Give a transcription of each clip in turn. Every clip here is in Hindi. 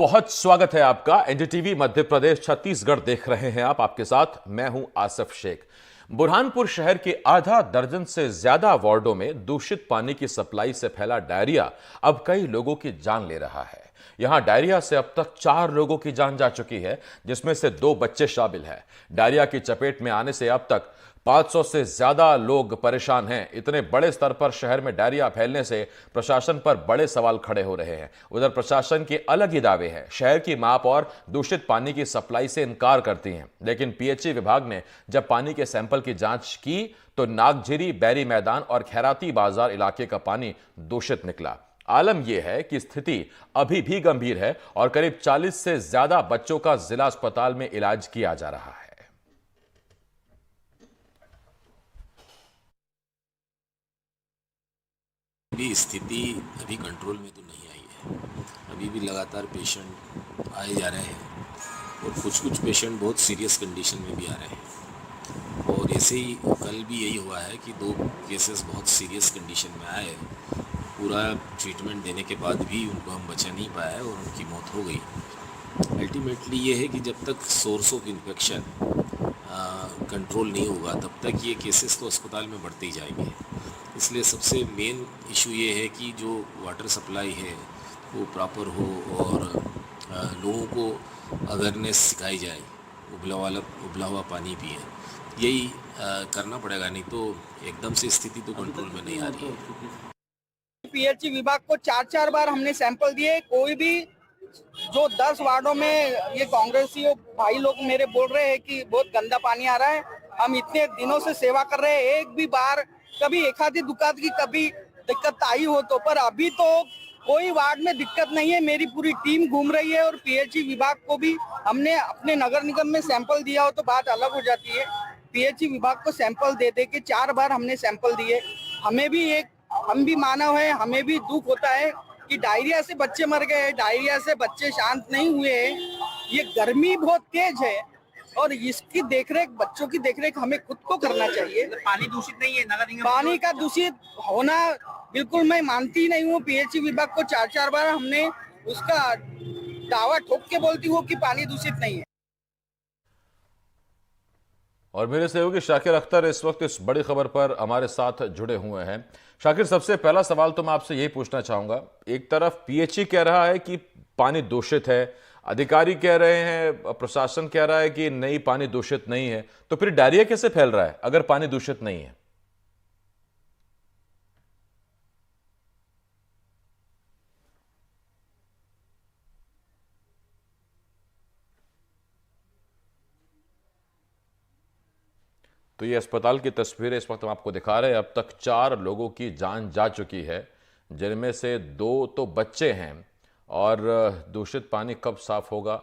बहुत स्वागत है आपका। एनडीटीवी मध्य प्रदेश छत्तीसगढ़ देख रहे हैं आप। आपके साथ मैं हूं आसिफ शेख। बुरहानपुर शहर के आधा दर्जन से ज्यादा वार्डों में दूषित पानी की सप्लाई से फैला डायरिया अब कई लोगों की जान ले रहा है। यहां डायरिया से अब तक 4 लोगों की जान जा चुकी है, जिसमें से 2 बच्चे शामिल हैं। डायरिया की चपेट में आने से अब तक 500 से ज्यादा लोग परेशान हैं। इतने बड़े स्तर पर शहर में डायरिया फैलने से प्रशासन पर बड़े सवाल खड़े हो रहे हैं। उधर प्रशासन के अलग ही दावे हैं। शहर की महापौर दूषित पानी की सप्लाई से इनकार करती हैं, लेकिन पीएचई विभाग ने जब पानी के सैंपल की जांच की तो नागझिरी, बैरी मैदान और खैराती बाजार इलाके का पानी दूषित निकला। आलम यह है कि स्थिति अभी भी गंभीर है और करीब 40 से ज्यादा बच्चों का जिला अस्पताल में इलाज किया जा रहा है। अभी स्थिति अभी कंट्रोल में तो नहीं आई है। अभी भी लगातार पेशेंट आए जा रहे हैं और कुछ पेशेंट बहुत सीरियस कंडीशन में भी आ रहे हैं। और ऐसे ही कल भी यही हुआ है कि 2 केसेस बहुत सीरियस कंडीशन में आए। पूरा ट्रीटमेंट देने के बाद भी उनको हम बचा नहीं पाया और उनकी मौत हो गई। अल्टीमेटली ये है कि जब तक सोर्स ऑफ इन्फेक्शन कंट्रोल नहीं होगा तब तक ये केसेस तो अस्पताल में बढ़ते ही जाएंगे। इसलिए सबसे मेन इशू ये है कि जो वाटर सप्लाई है वो प्रॉपर हो और लोगों को अवेयरनेस सिखाई जाए, उबला हुआ पानी पिए। यही करना पड़ेगा, नहीं तो एकदम से स्थिति तो कंट्रोल में नहीं आ रही है। पीएचई विभाग को 4 बार हमने सैंपल दिए। कोई भी जो 10 वार्डों में ये कांग्रेसी भाई लोग मेरे बोल रहे हैं कि बहुत गंदा पानी आ रहा है। हम इतने दिनों से सेवा कर रहे हैं, एक भी बार कभी एक आधी दुकान की कभी दिक्कत आई हो तो, पर अभी तो कोई वार्ड में दिक्कत नहीं है। मेरी पूरी टीम घूम रही है और पीएचई विभाग को भी हमने अपने नगर निगम में सैंपल दिया हो तो बात अलग हो जाती है। पीएचई विभाग को सैंपल दे दे के 4 बार हमने सैंपल दिए। हम भी मानव है, हमें भी दुख होता है कि डायरिया से बच्चे मर गए, डायरिया से बच्चे शांत नहीं हुए हैं। ये गर्मी बहुत तेज है और इसकी देखरेख, बच्चों की देखरेख हमें खुद को करना चाहिए। पानी दूषित नहीं है, नगर निगम पानी का दूषित होना बिल्कुल मैं मानती नहीं हूँ। पीएचई विभाग को 4 बार हमने उसका दावा ठोक के बोलती हूँ कि पानी दूषित नहीं है। और मेरे सहयोगी शाकिर अख्तर इस वक्त इस बड़ी खबर पर हमारे साथ जुड़े हुए हैं। शाकिर, सबसे पहला सवाल तो मैं आपसे यही पूछना चाहूंगा। एक तरफ पीएचई कह रहा है कि पानी दूषित है, अधिकारी कह रहे हैं, प्रशासन कह रहा है कि नहीं, पानी दूषित नहीं है, तो फिर डायरिया कैसे फैल रहा है अगर पानी दूषित नहीं है? तो ये अस्पताल की तस्वीरें इस वक्त हम आपको दिखा रहे हैं। अब तक 4 लोगों की जान जा चुकी है, जिनमें से 2 तो बच्चे हैं और दूषित पानी कब साफ होगा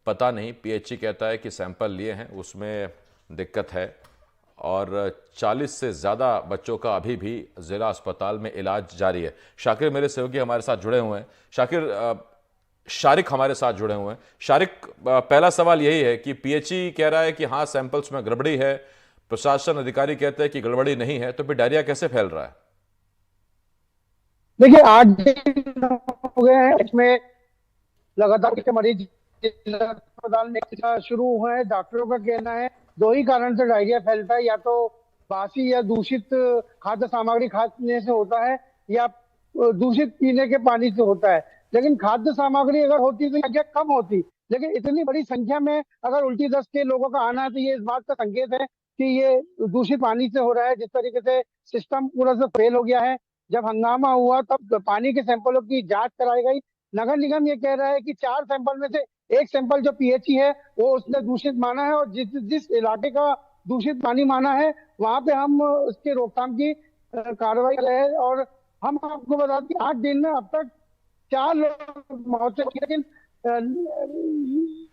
पता नहीं। पीएचई कहता है कि सैंपल लिए हैं, उसमें दिक्कत है और 40 से ज़्यादा बच्चों का अभी भी ज़िला अस्पताल में इलाज जारी है। शाकिर मेरे सहयोगी हमारे साथ जुड़े हुए हैं। शारिक हमारे साथ जुड़े हुए हैं। शारिक, पहला सवाल यही है कि पीएचई कह रहा है कि हाँ सैंपल्स में गड़बड़ी है, प्रशासन अधिकारी कहते हैं कि गड़बड़ी नहीं है, तो फिर डायरिया कैसे फैल रहा है? देखिए, 8 दिन हो गए हैं, इसमें लगातार के मरीज जिला अस्पताल में शुरू हुए हैं। डॉक्टरों का कहना है 2 ही कारण से डायरिया फैलता है, या तो बासी या दूषित खाद्य सामग्री खाने से होता है या दूषित पीने के पानी से होता है। लेकिन खाद्य सामग्री अगर होती तो यह कम होती, लेकिन इतनी बड़ी संख्या में अगर उल्टी दस्त के लोगों का आना है तो ये इस बात का संकेत है कि ये दूषित पानी से हो रहा है। जिस तरीके से सिस्टम पूरा से फेल हो गया है, जब हंगामा हुआ तब पानी के सैंपलों की जांच कराई गई। नगर निगम ये कह रहा है कि 4 सैंपल में से एक सैंपल जो पीएचई है वो उसने दूषित माना है, और जिस इलाके का दूषित पानी माना है वहां पे हम उसके रोकथाम की कार्रवाई कर रहे हैं। और हम आपको बता दें कि 8 दिन में अब तक 4 लोग मौत हुई, लेकिन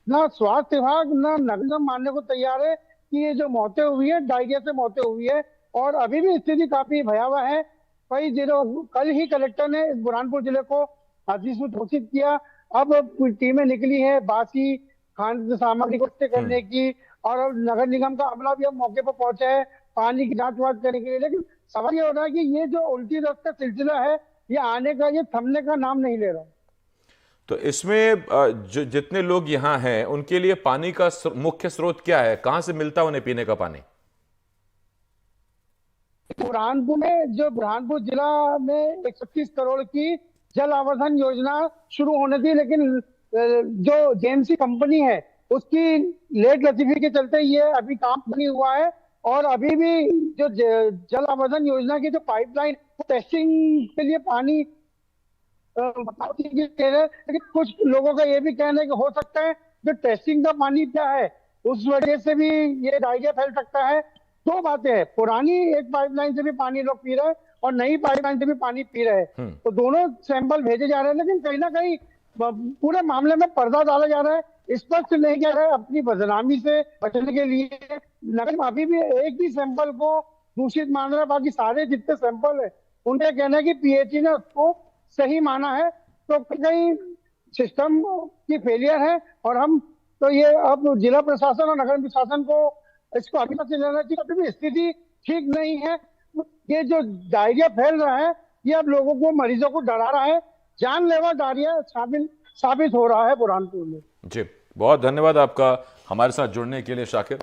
ना स्वास्थ्य विभाग ना नगर निगम मानने को तैयार है कि ये जो मौतें हुई है डायरिया से मौतें हुई है। और अभी भी स्थिति काफी भयावह है। कई जिलों, कल ही कलेक्टर ने बुरहानपुर जिले को अधिसूचित घोषित किया। अब टीमें निकली है बासी खाद्य सामग्री को इकट्ठे करने की, और अब नगर निगम का अमला भी अब मौके पर पहुंचा है पानी की जांच वाच करने के लिए। लेकिन सवाल ये हो रहा है कि ये जो उल्टी दस्त का सिलसिला है ये आने का, ये थमने का नाम नहीं ले रहा। तो इसमें जो जितने लोग यहाँ हैं उनके लिए पानी का मुख्य स्रोत क्या है, कहां से मिलता है उन्हें पीने का पानी? बुरहानपुर में, जो बुरहानपुर जिला में 125 करोड़ की जल आवर्धन योजना शुरू होने थी, लेकिन जो जेएमसी कंपनी है उसकी लेट लतीफी के चलते ये अभी काम नहीं हुआ है। और अभी भी जो जल आवर्धन योजना की जो पाइपलाइन टेस्टिंग के लिए पानी लेकिन कुछ लोगों का ये भी कहना है कि हो सकता है जो टेस्टिंग का पानी क्या है उस वजह से भी ये डायरिया फैल सकता है। दो बातें हैं, पुरानी एक पाइपलाइन से भी पानी लोग पी रहे हैं और नई पाइपलाइन से भी पानी पी रहे हैं, तो दोनों सैंपल भेजे जा रहे हैं, लेकिन कहीं ना कहीं पूरे मामले में पर्दा डाला जा रहा है। स्पष्ट नहीं किया रहा है अपनी बदनामी से बचने के लिए। नगर अभी भी एक भी सैंपल को दूषित मान रहा है, बाकी सारे जितने सैंपल है उनका कहना है कि पीएचई ने उसको सही माना है। तो कहीं सिस्टम की फेलियर है और हम तो ये अब जिला प्रशासन और नगर प्रशासन को इसको अभी तक से लेना चाहिए। अभी भी स्थिति ठीक नहीं है। ये जो डायरिया फैल रहा है ये अब लोगों को, मरीजों को डरा रहा है। जानलेवा डायरिया साबित हो रहा है बुरहानपुर में। जी, बहुत धन्यवाद आपका हमारे साथ जुड़ने के लिए शाकिर।